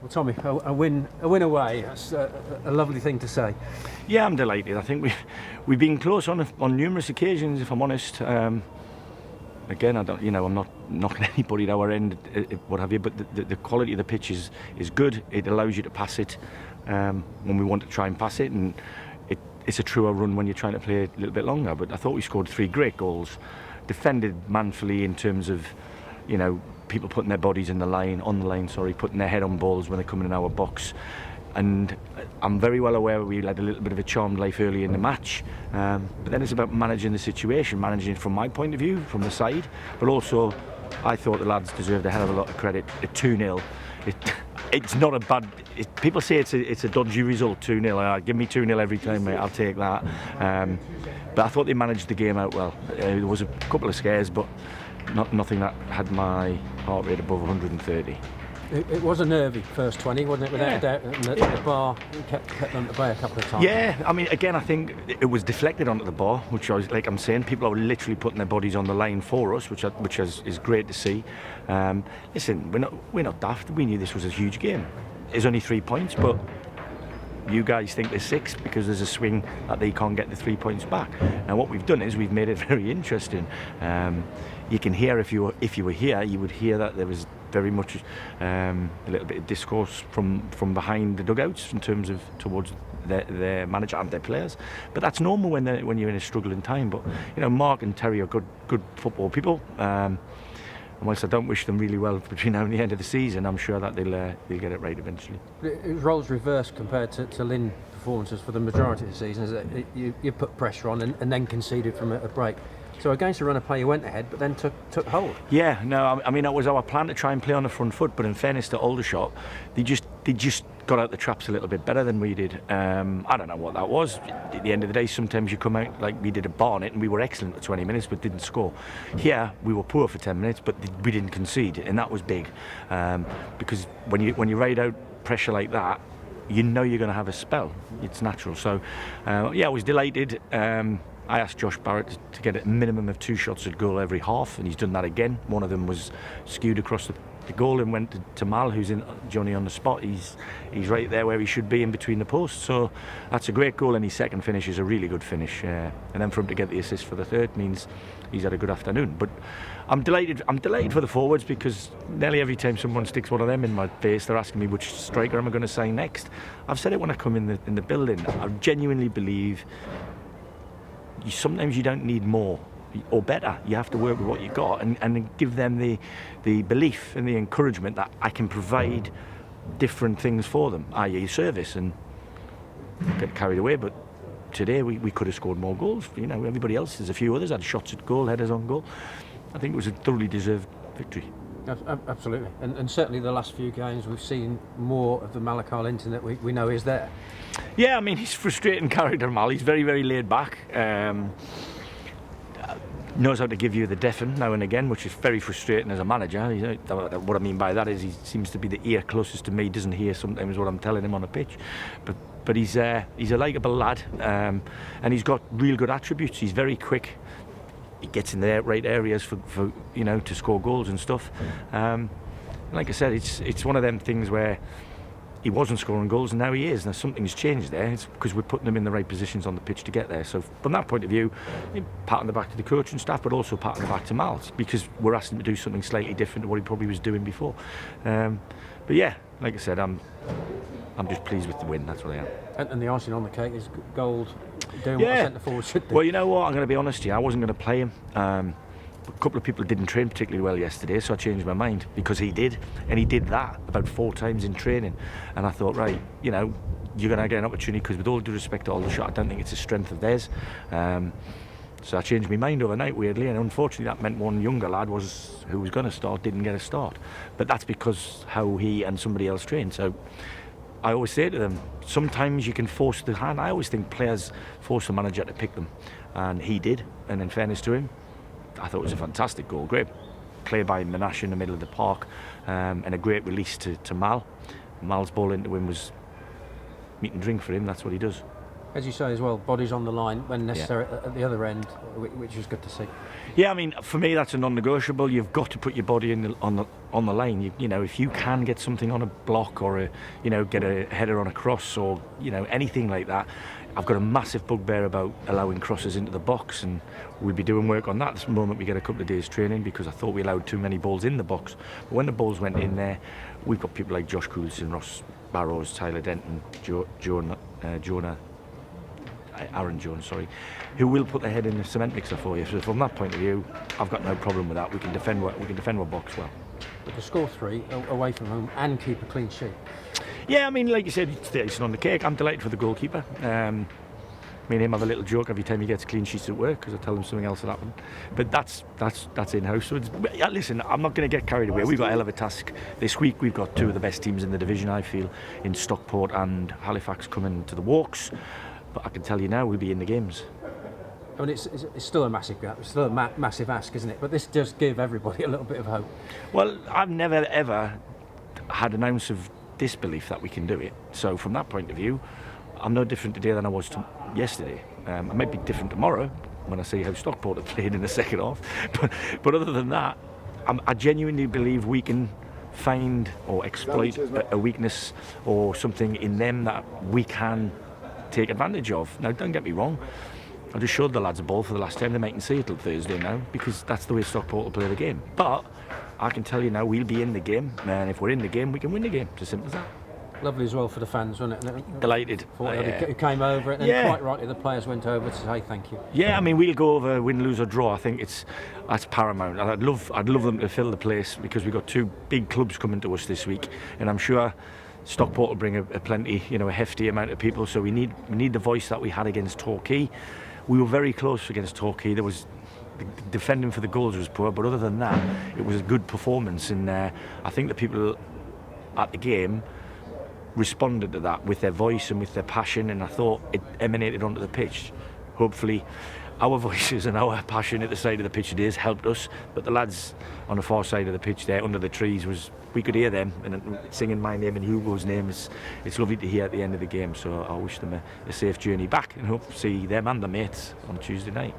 Well, Tommy, a win away. That's a lovely thing to say. Yeah, I'm delighted. I think we've been close on numerous occasions, if I'm honest. Again, I'm not knocking anybody at our end, what have you. But the quality of the pitch is good. It allows you to pass it when we want to try and pass it, and it's a truer run when you're trying to play a little bit longer. But I thought we scored 3 great goals, defended manfully in terms of, people putting their bodies on the line, putting their head on balls when they're coming in our box. And I'm very well aware we led a little bit of a charmed life early in the match, but then it's about managing the situation, managing it from my point of view, from the side, but also I thought the lads deserved a hell of a lot of credit. At 2-0, it's not a bad. People say it's a dodgy result, 2-0. Give me 2-0 every time, mate. I'll take that. But I thought they managed the game out well. There was a couple of scares, but nothing that had my heart rate above 130. It was a nervy first 20, wasn't it? Without a doubt. And the bar kept them at bay a couple of times. Yeah, I mean, again, I think it was deflected onto the bar, which I'm saying, people are literally putting their bodies on the line for us, which is great to see. Listen, we're not daft. We knew this was a huge game. It's only 3 points, but you guys think there's 6 because there's a swing that they can't get the 3 points back. Now, what we've done is we've made it very interesting. You can hear, if you were here, you would hear that there was very much a little bit of discourse from behind the dugouts in terms of towards their manager and their players, but that's normal when you're in a struggling time. But Mark and Terry are good football people, and whilst I don't wish them really well between now and the end of the season, I'm sure that they'll get it right eventually. It was roles reversed compared to Lynn performances for the majority of the season, is that you put pressure on and then conceded from a break. So against a run of play, you went ahead, but then took hold. Yeah, no, I mean, it was our plan to try and play on the front foot, but in fairness to Aldershot, they just got out the traps a little bit better than we did. I don't know what that was. At the end of the day, sometimes you come out like we did at Barnet, and we were excellent for 20 minutes, but didn't score. Here, we were poor for 10 minutes, but we didn't concede, and that was big. Because when you ride out pressure like that, you're going to have a spell. It's natural. So, yeah, I was delighted. I asked Josh Barrett to get a minimum of 2 shots at goal every half, and he's done that again. One of them was skewed across the goal and went to Mal, who's in Johnny on the spot. He's right there where he should be, in between the posts. So that's a great goal, and his second finish is a really good finish. And then for him to get the assist for the third means he's had a good afternoon. But I'm delighted for the forwards, because nearly every time someone sticks one of them in my face, they're asking me which striker am I going to sign next. I've said it when I come in the building. I genuinely believe sometimes you don't need more or better. You have to work with what you got and give them the belief and the encouragement that I can provide different things for them, i.e. service, and get carried away. But today we could have scored more goals. Everybody else, there's a few others had shots at goal, headers on goal. I think it was a thoroughly deserved victory. Absolutely, and certainly the last few games we've seen more of the Malachal Linton that we know is there. Yeah, I mean, he's a frustrating character, Mal. He's very, very laid back. Knows how to give you the deafen now and again, which is very frustrating as a manager. What I mean by that is he seems to be the ear closest to me, doesn't hear sometimes what I'm telling him on a pitch. But he's a likeable lad, and he's got real good attributes. He's very quick. He gets in the right areas for to score goals and stuff. Like I said, it's one of them things where he wasn't scoring goals and now he is. Now something's changed there. It's because we're putting him in the right positions on the pitch to get there. So from that point of view, pat on the back to the coach and staff, but also pat on the back to Mal, because we're asking him to do something slightly different to what he probably was doing before. But yeah, like I said, I'm just pleased with the win. That's what I am. And the icing on the cake is Gold doing what a centre forward should do. Well, you know what? I'm going to be honest here. I wasn't going to play him. A couple of people didn't train particularly well yesterday, so I changed my mind, because he did, and he did that about 4 times in training. And I thought, right, you're going to get an opportunity, because with all due respect to Aldershot, I don't think it's a strength of theirs. So I changed my mind overnight, weirdly, and unfortunately that meant one younger lad who was going to start didn't get a start. But that's because how he and somebody else trained. So I always say to them, sometimes you can force the hand. I always think players force the manager to pick them, and he did. And in fairness to him, I thought it was a fantastic goal. Great play by Menashe in the middle of the park, and a great release to Mal. Mal's ball into him was meat and drink for him. That's what he does. As you say as well, bodies on the line when necessary at the other end, which was good to see. Yeah, I mean, for me that's a non-negotiable. You've got to put your body on the line. You know, if you can get something on a block or get a header on a cross or anything like that. I've got a massive bugbear about allowing crosses into the box, and we'll be doing work on that this moment we get a couple of days training, because I thought we allowed too many balls in the box. But when the balls went in there, we've got people like Josh Coulson, Ross Barrows, Tyler Denton, Aaron Jones, who will put their head in the cement mixer for you. So from that point of view, I've got no problem with that. We can defend our box well. We can score 3 away from home and keep a clean sheet. Yeah, I mean, like you said, it's the icing on the cake. I'm delighted for the goalkeeper. Me and him have a little joke every time he gets clean sheets at work, because I tell him something else will happen. But that's in-house. So listen, I'm not going to get carried away. We've got a hell of a task this week. We've got 2 of the best teams in the division, I feel, in Stockport and Halifax coming to the walks. But I can tell you now, we'll be in the games. I mean, it's still a massive gap. It's still a massive ask, isn't it? But this does give everybody a little bit of hope. Well, I've never ever had an ounce of disbelief that we can do it. So from that point of view, I'm no different today than I was yesterday. I might be different tomorrow when I see how Stockport have played in the second half. But other than that, I genuinely believe we can find or exploit a weakness or something in them that we can take advantage of. Now, don't get me wrong, I just showed the lads a ball for the last time. They mightn't see it till Thursday now, because that's the way Stockport will play the game. But I can tell you now, we'll be in the game, and if we're in the game, we can win the game. It's as simple as that. Lovely as well for the fans, wasn't it? Delighted. Who came over, and then quite rightly the players went over to say thank you. Yeah, I mean, we'll go over, win, lose or draw. I think that's paramount. I'd love them to fill the place, because we've got 2 big clubs coming to us this week, and I'm sure Stockport will bring a plenty, a hefty amount of people. So we need the voice that we had against Torquay. We were very close against Torquay. The defending for the goals was poor, but other than that, it was a good performance. And I think the people at the game responded to that with their voice and with their passion, and I thought it emanated onto the pitch. Hopefully our voices and our passion at the side of the pitch today has helped us, but the lads on the far side of the pitch there under the trees, we could hear them and singing my name and Hugo's name. It's lovely to hear at the end of the game. So I wish them a safe journey back, and hope to see them and their mates on Tuesday night.